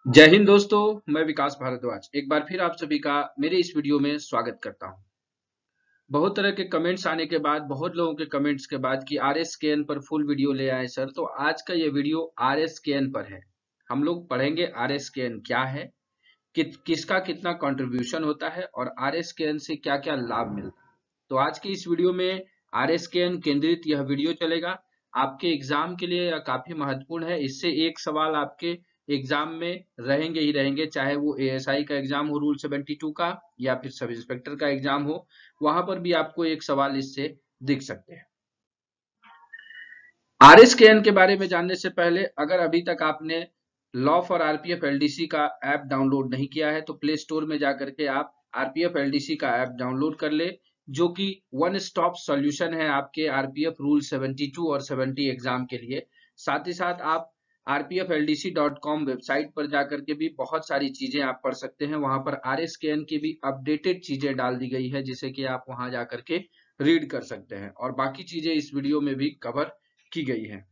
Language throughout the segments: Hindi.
जय हिंद दोस्तों, मैं विकास भारद्वाज एक बार फिर आप सभी का मेरे इस वीडियो में स्वागत करता हूं। बहुत तरह के कमेंट्स आने के बाद, बहुत लोगों के कमेंट्स के बाद कि RSKN पर फुल वीडियो ले आए सर, तो आज का ये वीडियो RSKN पर है। हम लोग पढ़ेंगे RSKN क्या है, किसका कितना कंट्रीब्यूशन होता है और RSKN से क्या क्या लाभ मिलता है। तो आज की इस वीडियो में RSKN केंद्रित यह वीडियो चलेगा। आपके एग्जाम के लिए यह काफी महत्वपूर्ण है। इससे एक सवाल आपके एग्जाम में रहेंगे ही रहेंगे, चाहे वो ASI का एग्जाम हो रूल 72 का या फिर सब इंस्पेक्टर का एग्जाम हो, वहां पर भी आपको एक सवाल इससे दिख सकते हैं। RSKN के बारे में जानने से पहले, अगर अभी तक आपने लॉ फॉर RPF LDC का ऐप डाउनलोड नहीं किया है तो प्ले स्टोर में जाकर के आप RPF LDC का ऐप डाउनलोड कर ले, जो कि वन स्टॉप सॉल्यूशन है आपके RPF रूल 72 और 70 एग्जाम के लिए। साथ ही साथ आप rpfldc.com वेबसाइट पर जाकर के भी बहुत सारी चीजें आप पढ़ सकते हैं। वहां पर RSKN की भी अपडेटेड चीजें डाल दी गई है, जिसे कि आप वहां जाकर के रीड कर सकते हैं और बाकी चीजें इस वीडियो में भी कवर की गई है।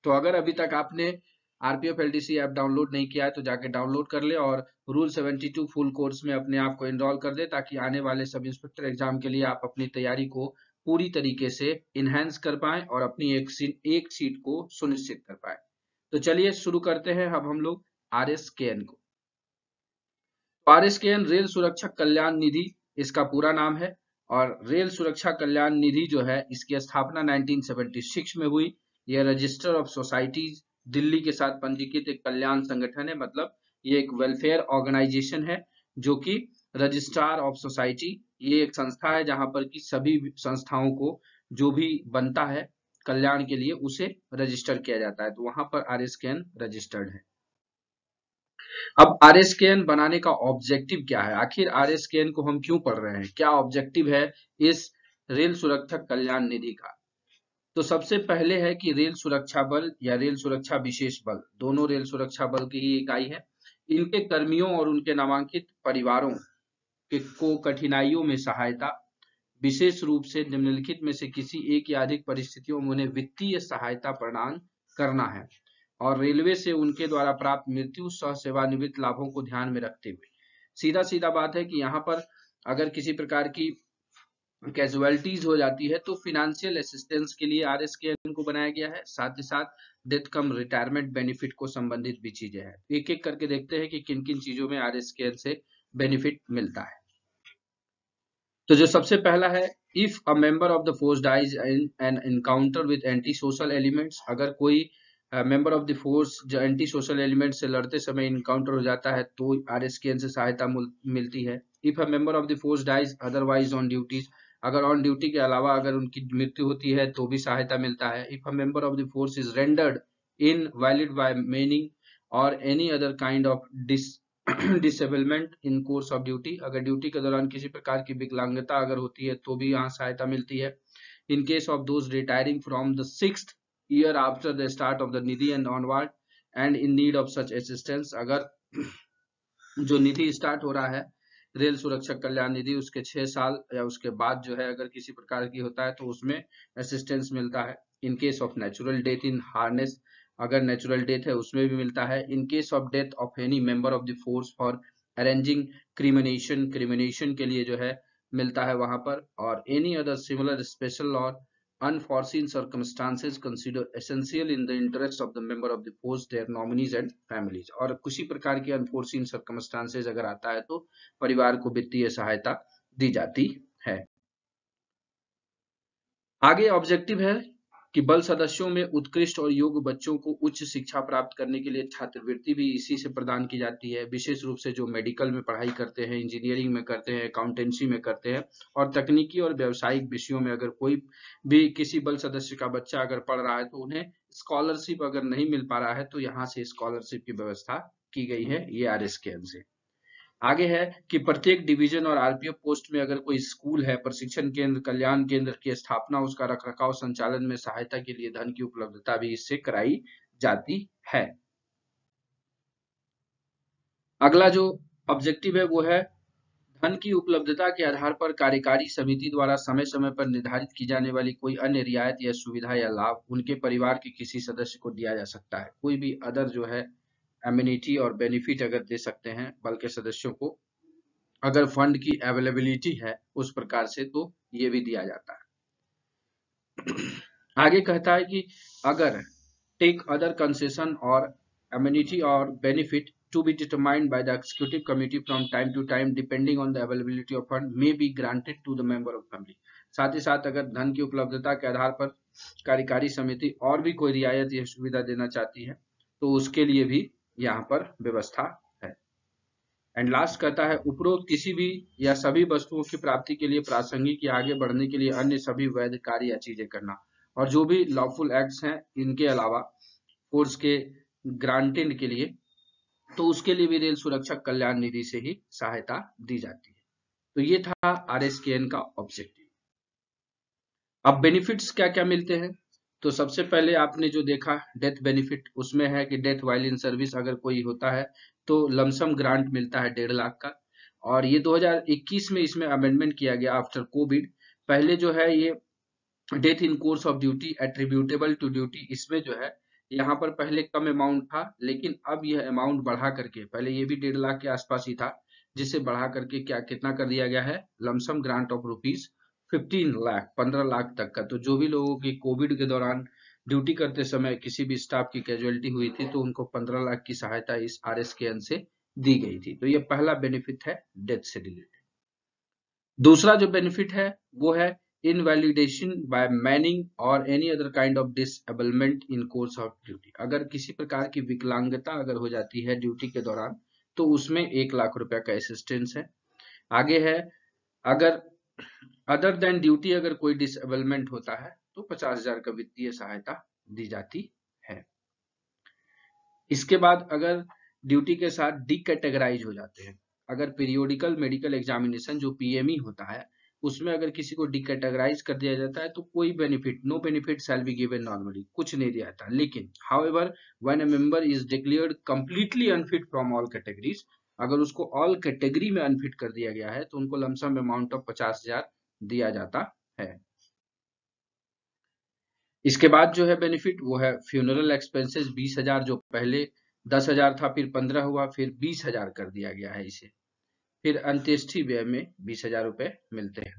तो अगर अभी तक आपने RPF LDC ऐप डाउनलोड नहीं किया है तो जाके डाउनलोड कर ले और रूल 72 फुल कोर्स में अपने आप को एनरोल कर दे, ताकि आने वाले सब इंस्पेक्टर एग्जाम के लिए आप अपनी तैयारी को पूरी तरीके से इनहेंस कर पाए और अपनी एक सीट को सुनिश्चित कर पाए। तो चलिए शुरू करते हैं अब हम लोग RSKN को। RSKN रेल सुरक्षा कल्याण निधि इसका पूरा नाम है और रेल सुरक्षा कल्याण निधि जो है, इसकी स्थापना 1976 में हुई। यह रजिस्टर ऑफ सोसाइटीज दिल्ली के साथ पंजीकृत एक कल्याण संगठन है। मतलब ये एक वेलफेयर ऑर्गेनाइजेशन है, जो कि रजिस्ट्रार ऑफ सोसाइटी, ये एक संस्था है जहां पर कि सभी संस्थाओं को जो भी बनता है कल्याण के लिए उसे रजिस्टर किया जाता है। तो वहां पर RSKN रजिस्टर्ड है। अब RSKN बनाने का ऑब्जेक्टिव क्या है, आखिर RSKN को हम क्यों पढ़ रहे हैं, क्या ऑब्जेक्टिव है इस रेल सुरक्षा कल्याण निधि का। तो सबसे पहले है कि रेल सुरक्षा बल या रेल सुरक्षा विशेष बल, दोनों रेल सुरक्षा बल की ही इकाई है। इनके कर्मियों और उनके नामांकित परिवारों को कठिनाइयों में सहायता, विशेष रूप से निम्नलिखित में से किसी एक या अधिक परिस्थितियों में उन्हें वित्तीय सहायता प्रदान करना है, और रेलवे से उनके द्वारा प्राप्त मृत्यु सह सेवानिवृत्त लाभों को ध्यान में रखते हुए। सीधा सीधा बात है कि यहाँ पर अगर किसी प्रकार की कैजुअलिटीज हो जाती है तो फिनेंशियल असिस्टेंस के लिए RSKN को बनाया गया है। साथ ही साथ डेथ कम रिटायरमेंट बेनिफिट को संबंधित भी चीजें हैं। एक एक करके देखते हैं कि किन किन चीजों में RSKN से बेनिफिट मिलता है। तो जो सबसे पहला है, if a member of the force dies in an encounter with anti social elements, अगर कोई मेंबर ऑफ द फोर्स जो एंटी सोशल एलिमेंट से लड़ते समय इनकाउंटर हो जाता है तो RSKN से सहायता मिलती है। If a member of the force dies otherwise on duties, अगर ऑन ड्यूटी के अलावा अगर उनकी मृत्यु होती है तो भी सहायता मिलता है। If a member of the force is rendered invalid by maiming or any other kind of disablement in course of duty, अगर ड्यूटी के दौरान किसी प्रकार की विकलांगता अगर होती है तो भी यहाँ सहायता मिलती है। In case of those retiring from the 6th year after the start of the Nidhi and onward and in need of such assistance, अगर जो निधि स्टार्ट हो रहा है रेल सुरक्षा कल्याण निधि उसके 6 साल या उसके बाद जो है अगर किसी प्रकार की होता है तो उसमें असिस्टेंस मिलता है। In case of natural death in harness, अगर नेचुरल डेथ है उसमें भी मिलता है। In case of death of any member of the force for arranging cremation, cremation के लिए जो है मिलता है वहां पर। और any other similar special or unforeseen circumstances considered essential in the interest of the member of the force, their nominees and families, और किसी प्रकार की unforeseen circumstances अगर आता है तो परिवार को वित्तीय सहायता दी जाती है। आगे ऑब्जेक्टिव है कि बल सदस्यों में उत्कृष्ट और योग्य बच्चों को उच्च शिक्षा प्राप्त करने के लिए छात्रवृत्ति भी इसी से प्रदान की जाती है, विशेष रूप से जो मेडिकल में पढ़ाई करते हैं, इंजीनियरिंग में करते हैं, अकाउंटेंसी में करते हैं और तकनीकी और व्यावसायिक विषयों में अगर कोई भी किसी बल सदस्य का बच्चा अगर पढ़ रहा है तो उन्हें स्कॉलरशिप अगर नहीं मिल पा रहा है तो यहाँ से स्कॉलरशिप की व्यवस्था की गई है, ये RSKN से। आगे है कि प्रत्येक डिवीजन और RPF पोस्ट में अगर कोई स्कूल है, प्रशिक्षण केंद्र, कल्याण केंद्र की स्थापना, उसका रखरखाव, संचालन में सहायता के लिए धन की उपलब्धता भी इससे कराई जाती है। अगला जो ऑब्जेक्टिव है वो है धन की उपलब्धता के आधार पर कार्यकारी समिति द्वारा समय समय पर निर्धारित की जाने वाली कोई अन्य रियायत या सुविधा या लाभ उनके परिवार के किसी सदस्य को दिया जा सकता है। कोई भी अदर जो है एमिनिटी और बेनिफिट अगर दे सकते हैं बल के सदस्यों को, अगर फंड की अवेलेबिलिटी है उस प्रकार से, तो ये भी दिया जाता है। आगे कहता है कि अगर टेक अदर कंसेशन और एमिनिटी और benefit to be determined by the executive committee from time to time depending on the availability of fund may be granted to the member of family। साथ ही साथ अगर धन की उपलब्धता के आधार पर कार्यकारी समिति और भी कोई रियायत या सुविधा देना चाहती है तो उसके लिए भी यहाँ पर व्यवस्था है। एंड लास्ट कहता है उपरोक्त किसी भी या सभी वस्तुओं की प्राप्ति के लिए प्रासंगिक या आगे बढ़ने के लिए अन्य सभी वैध कार्य या चीजें करना, और जो भी लॉफुल एक्ट्स हैं इनके अलावा फोर्स के ग्रांटेड के लिए, तो उसके लिए भी रेल सुरक्षा कल्याण निधि से ही सहायता दी जाती है। तो ये था RSKN का ऑब्जेक्टिव। अब बेनिफिट्स क्या क्या मिलते हैं, तो सबसे पहले आपने जो देखा डेथ बेनिफिट, उसमें है कि डेथ वाइल इन सर्विस अगर कोई होता है तो लमसम ग्रांट मिलता है 1.5 लाख का। और ये 2021 में इसमें अमेंडमेंट किया गया आफ्टर कोविड। पहले जो है ये death in course of duty attributable to duty, इसमें जो है यहाँ पर पहले कम अमाउंट था, लेकिन अब यह अमाउंट बढ़ा करके, पहले ये भी 1.5 लाख के आसपास ही था, जिसे बढ़ा करके कितना कर दिया गया है, lump sum grant of rupees 15 lakh तक का। तो जो भी लोगों की कोविड के दौरान ड्यूटी करते समय किसी भी स्टाफ की कैजुअलिटी हुई थी तो उनको 15 लाख की सहायता इस RSKN से दी गई थी। तो ये पहला बेनिफिट है डेथ से रिलेटेड। दूसरा जो बेनिफिट है वो है इनवैलिडेशन बाय मैनिंग और any other kind of disablement in course of duty. अगर किसी प्रकार की विकलांगता अगर हो जाती है ड्यूटी के दौरान तो उसमें 1 लाख रुपया का असिस्टेंस है। आगे है अगर अदर देन ड्यूटी अगर कोई डिसेबलमेंट होता है तो 50,000 का वित्तीय सहायता दी जाती है। इसके बाद अगर ड्यूटी के साथ डीकैटेगराइज हो जाते हैं, अगर पीरियोडिकल मेडिकल एग्जामिनेशन जो PME होता है उसमें अगर किसी को डीकैटेगराइज कर दिया जाता है तो कोई benefit, no benefit shall be given normally, कुछ नहीं दिया जाता। लेकिन however when a member is declared completely unfit from all categories, अगर उसको ऑल कैटेगरी में अनफिट कर दिया गया है तो उनको लमसम अमाउंट ऑफ 50,000 दिया जाता है। इसके बाद जो है बेनिफिट वो है फ्यूनरल एक्सपेंसेस 20,000, जो पहले 10,000 था, फिर 15 हुआ, फिर 20,000 कर दिया गया है इसे। फिर अंत्येष्टि व्यय में 20,000 रुपए मिलते हैं।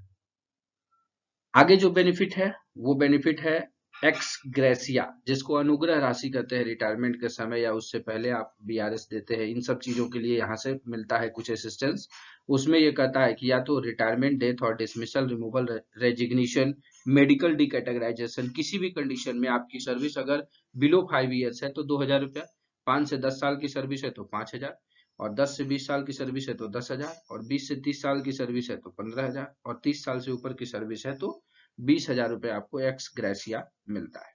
आगे जो बेनिफिट है वो बेनिफिट है एक्स ग्रेसिया, जिसको अनुग्रह राशि कहते हैं। रिटायरमेंट के समय या उससे पहले आप BRS देते हैं, इन सब चीजों के लिए यहाँ से मिलता है कुछ असिस्टेंस। उसमें ये कहता है कि या तो रिटायरमेंट, डेथ और डिसमिसल, रिमूवल, रेजिग्नेशन, मेडिकल डिकैटेगराइजेशन, किसी भी कंडीशन में आपकी सर्विस अगर बिलो 5 ईयर्स है तो 2,000 रुपया, 5 से 10 साल की सर्विस है तो 5,000, और 10 से 20 साल की सर्विस है तो 10,000, और 20 से 30 साल की सर्विस है तो 15,000, और 30 साल से ऊपर की सर्विस है तो 20,000 रुपए आपको एक्स ग्रेसिया मिलता है।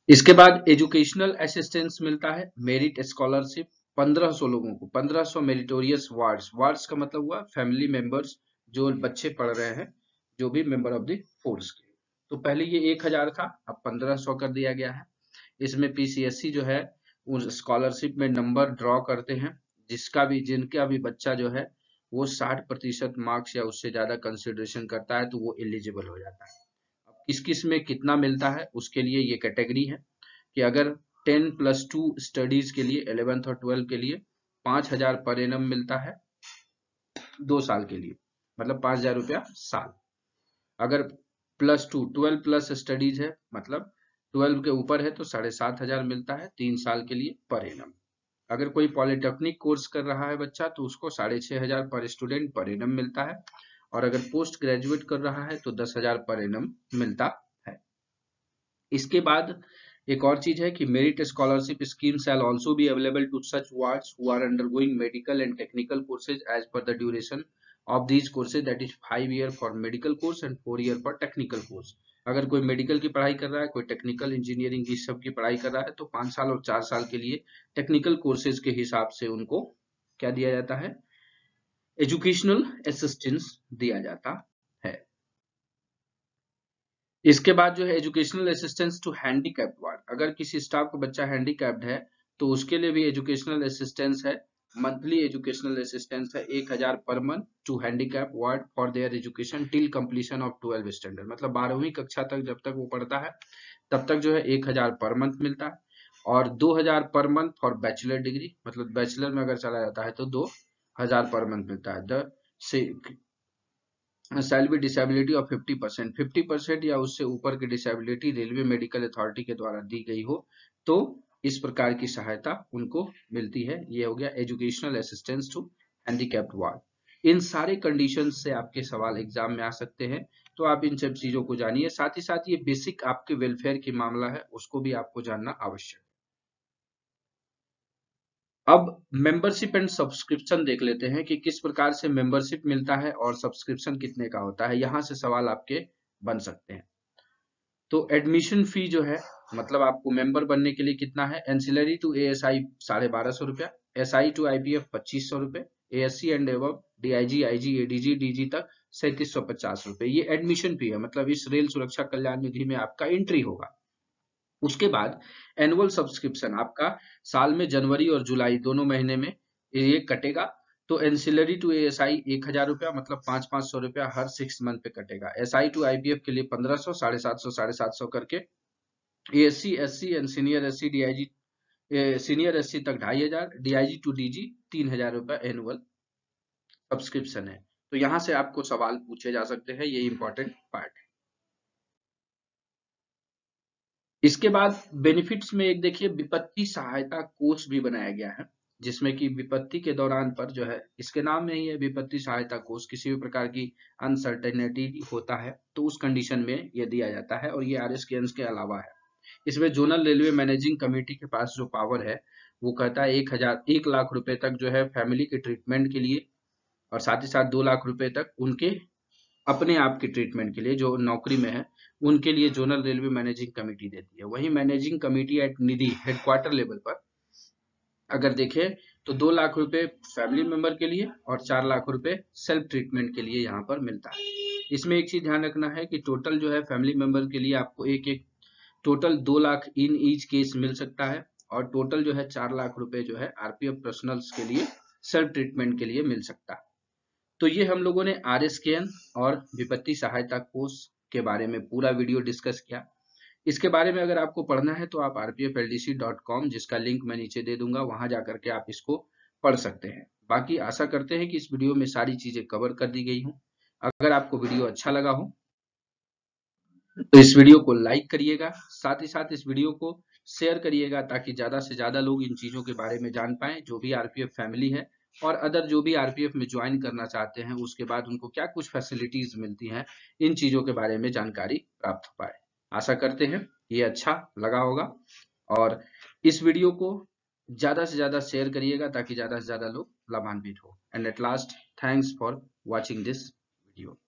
इसके बाद एजुकेशनल असिस्टेंस मिलता है, मेरिट स्कॉलरशिप 1500 लोगों को, 1500 मेरिटोरियस वार्ड्स, वार्ड्स का मतलब हुआ फैमिली मेंबर्स, जो बच्चे पढ़ रहे हैं, जो भी मेंबर ऑफ द फोर्स के। तो पहले ये 1,000 था, अब 1500 कर दिया गया है। इसमें PCSC जो है उस स्कॉलरशिप में नंबर ड्रॉ करते हैं, जिनका भी बच्चा जो है वो 60% मार्क्स या उससे ज्यादा कंसिडरेशन करता है तो वो एलिजिबल हो जाता है। अब किस किस में कितना मिलता है उसके लिए ये कैटेगरी है कि अगर 10+2 स्टडीज के लिए 11th और 12 के लिए 5,000 पर एनम मिलता है 2 साल के लिए, मतलब 5,000 रुपया साल। अगर +2 12 प्लस स्टडीज है, मतलब 12 के ऊपर है तो 7,500 मिलता है 3 साल के लिए पर एनम। अगर कोई पॉलिटेक्निक कोर्स कर रहा है बच्चा तो उसको 6,500 पर स्टूडेंट पर एनम मिलता है, और अगर पोस्ट ग्रेजुएट कर रहा है तो 10,000 पर एनम मिलता है। इसके बाद एक और चीज है कि merit scholarship scheme shall also be available to such wards who are undergoing medical and technical courses as per the duration of these courses, that is 5 year for medical course and 4 year for technical course. अगर कोई मेडिकल की पढ़ाई कर रहा है, कोई टेक्निकल इंजीनियरिंग की सब की पढ़ाई कर रहा है तो 5 साल और 4 साल के लिए टेक्निकल कोर्सेज के हिसाब से उनको क्या दिया जाता है, एजुकेशनल असिस्टेंस दिया जाता है। इसके बाद जो है educational assistance to handicapped ward, अगर किसी स्टाफ का बच्चा हैंडीकैप्ड है तो उसके लिए भी एजुकेशनल असिस्टेंस है। मंथली एजुकेशनल असिस्टेंस है 1,000 पर month to handicap ward for their education till completion of 12 standard, मतलब 12वीं कक्षा तक जब तक वो पढ़ता है तब तक जो है 1,000 पर मंथ मिलता है। और 2000 per month for bachelor degree, मतलब बैचलर में अगर चला जाता है तो 2000 पर मंथ मिलता है। द सैलरी डिसेबिलिटी ऑफ 50% या उससे ऊपर की डिसेबिलिटी रेलवे मेडिकल अथॉरिटी के द्वारा दी गई हो तो इस प्रकार की सहायता उनको मिलती है। ये हो गया educational assistance to handicapped ward. इन सारे कंडीशन से आपके सवाल एग्जाम में आ सकते हैं, तो आप इन सब चीजों को जानिए। साथ ही साथ ये बेसिक आपके वेलफेयर की मामला है, उसको भी आपको जानना आवश्यक है। अब मेंबरशिप एंड सब्सक्रिप्शन देख लेते हैं कि किस प्रकार से मेंबरशिप मिलता है और सब्सक्रिप्शन कितने का होता है। यहां से सवाल आपके बन सकते हैं। तो एडमिशन फी जो है, मतलब आपको मेंबर बनने के लिए कितना है। एंसिलरी टू एएसआई 1250 रुपया, एसआई टू आईपीएफ 2500 रुपए, ASC and above DIG IG ADG DG तक 3750 रुपए। ये एडमिशन फी है, मतलब इस रेल सुरक्षा कल्याण निधि में आपका एंट्री होगा। उसके बाद एनुअल सब्सक्रिप्शन आपका साल में जनवरी और जुलाई दोनों महीने में ये कटेगा। तो एंसिलरी टू एएसआई 1000 रुपया, मतलब 500 रुपया हर 6 मंथ पे कटेगा। एसआई टू आईपीएफ के लिए 1500, 750 करके। ASC SC and senior SC DIG senior SC तक 2500, डीआईजी टू डीजी 3000 रुपया एनुअल सब्सक्रिप्शन है। तो यहां से आपको सवाल पूछे जा सकते हैं, ये इंपॉर्टेंट पार्ट है। इसके बाद बेनिफिट्स में एक देखिए विपत्ति सहायता कोष भी बनाया गया है, जिसमें कि विपत्ति के दौरान पर जो है, इसके नाम में ही है विपत्ति सहायता कोष, किसी भी प्रकार की अनसर्टेनिटी होता है तो उस कंडीशन में ये दिया जाता है। और ये आरएसकेएन के अलावा है। इसमें जोनल रेलवे मैनेजिंग कमेटी के पास जो पावर है वो कहता है 1 लाख रुपए तक जो है फैमिली के ट्रीटमेंट के लिए, और साथ ही साथ 2 लाख रुपए तक उनके अपने आप की ट्रीटमेंट के लिए जो नौकरी में है उनके लिए जोनल रेलवे मैनेजिंग कमेटी देती है। वहीं मैनेजिंग कमेटी एट निधि हेडक्वार्टर लेवल पर अगर देखें तो 2 लाख रुपए फैमिली मेंबर के लिए और 4 लाख रुपए सेल्फ ट्रीटमेंट के लिए यहाँ पर मिलता है। इसमें एक चीज ध्यान रखना है कि टोटल जो है फैमिली मेंबर के लिए आपको एक total 2 lakh in each case मिल सकता है, और टोटल जो है 4 लाख रुपए जो है आरपीएफ पर्सनल्स के लिए सेल्फ ट्रीटमेंट के लिए मिल सकता है। तो ये हम लोगों ने आरएसकेएन और विपत्ति सहायता कोष के बारे में पूरा वीडियो डिस्कस किया। इसके बारे में अगर आपको पढ़ना है तो आप rpfldc.com, जिसका लिंक मैं नीचे दे दूंगा, वहां जाकर के आप इसको पढ़ सकते हैं। बाकी आशा करते हैं कि इस वीडियो में सारी चीजें कवर कर दी गई हूं। अगर आपको वीडियो अच्छा लगा हो तो इस वीडियो को लाइक करिएगा, साथ ही साथ इस वीडियो को शेयर करिएगा ताकि ज्यादा से ज्यादा लोग इन चीजों के बारे में जान पाए, जो भी आरपीएफ फैमिली है और अदर जो भी आरपीएफ में ज्वाइन करना चाहते हैं उसके बाद उनको क्या कुछ फैसिलिटीज मिलती हैं, इन चीजों के बारे में जानकारी प्राप्त हो पाए। आशा करते हैं ये अच्छा लगा होगा, और इस वीडियो को ज्यादा से ज्यादा शेयर करिएगा ताकि ज्यादा से ज्यादा लोग लाभान्वित हो। And at last, thanks for watching this video.